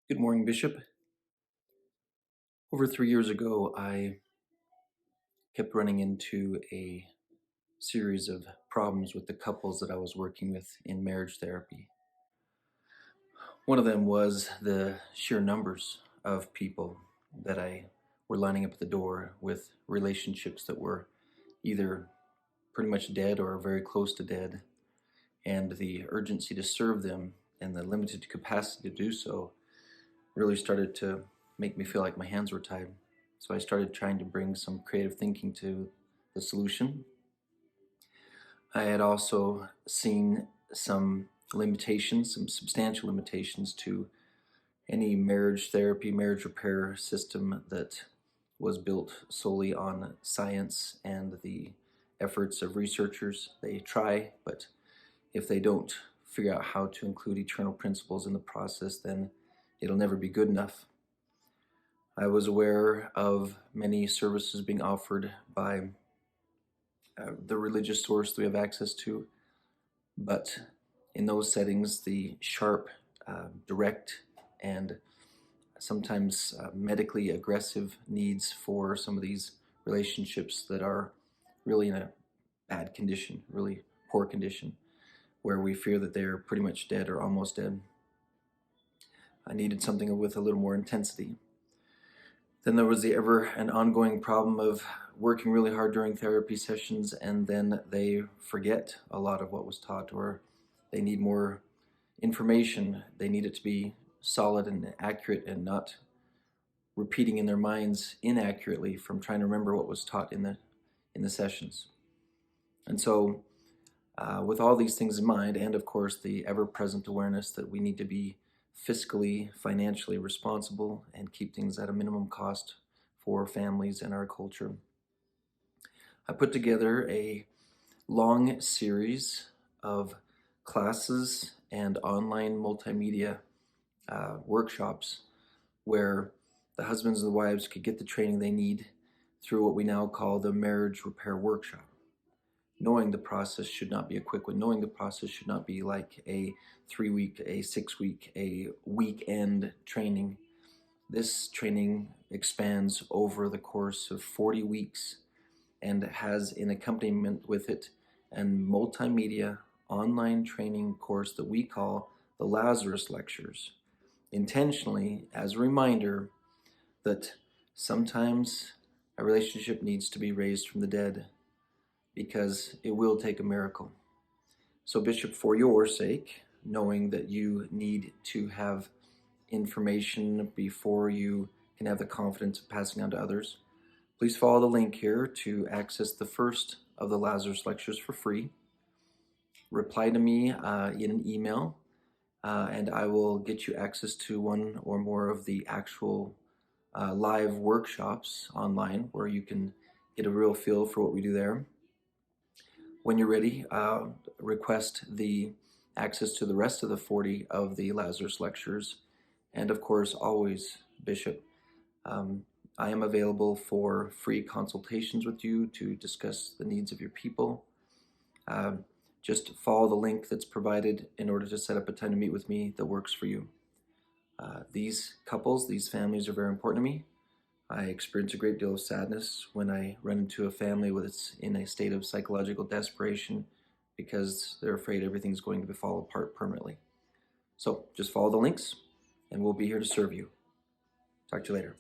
Good morning, Bishop. Over 3 years ago, I kept running into a series of problems with the couples that I was working with in marriage therapy. One of them was the sheer numbers of people that I were lining up at the door with relationships that were either pretty much dead or very close to dead, and the urgency to serve them and the limited capacity to do so really started to make me feel like my hands were tied. So I started trying to bring some creative thinking to the solution. I had also seen some limitations, some substantial limitations to any marriage therapy, marriage repair system that was built solely on science and the efforts of researchers. They try, but if they don't figure out how to include eternal principles in the process, then it'll never be good enough. I was aware of many services being offered by the religious source that we have access to, but in those settings, the sharp, direct, and sometimes medically aggressive needs for some of these relationships that are really in a bad condition, really poor condition, where we fear that they're pretty much dead or almost dead. I needed something with a little more intensity. Then there was the ever and ongoing problem of working really hard during therapy sessions, and then they forget a lot of what was taught, or they need more information. They need it to be solid and accurate and not repeating in their minds inaccurately from trying to remember what was taught in the sessions. And so with all these things in mind, and of course the ever-present awareness that we need to be fiscally, financially responsible and keep things at a minimum cost for families and our culture, I put together a long series of classes and online multimedia workshops where the husbands and the wives could get the training they need through what we now call the marriage repair workshop. Knowing the process should not be a quick one. Knowing the process should not be like a 3-week, a 6-week, a weekend training. This training expands over the course of 40 weeks and has an accompaniment with it and multimedia online training course that we call the Lazarus Lectures, intentionally as a reminder that sometimes a relationship needs to be raised from the dead, because it will take a miracle. So, Bishop, for your sake, knowing that you need to have information before you can have the confidence of passing on to others, please follow the link here to access the first of the Lazarus Lectures for free. Reply to me in an email, and I will get you access to one or more of the actual live workshops online where you can get a real feel for what we do there. When you're ready, request the access to the rest of the 40 of the Lazarus Lectures. And of course, always, Bishop, I am available for free consultations with you to discuss the needs of your people. Just follow the link that's provided in order to set up a time to meet with me that works for you. These couples, these families are very important to me. I experience a great deal of sadness when I run into a family that's in a state of psychological desperation because they're afraid everything's going to fall apart permanently. So just follow the links and we'll be here to serve you. Talk to you later.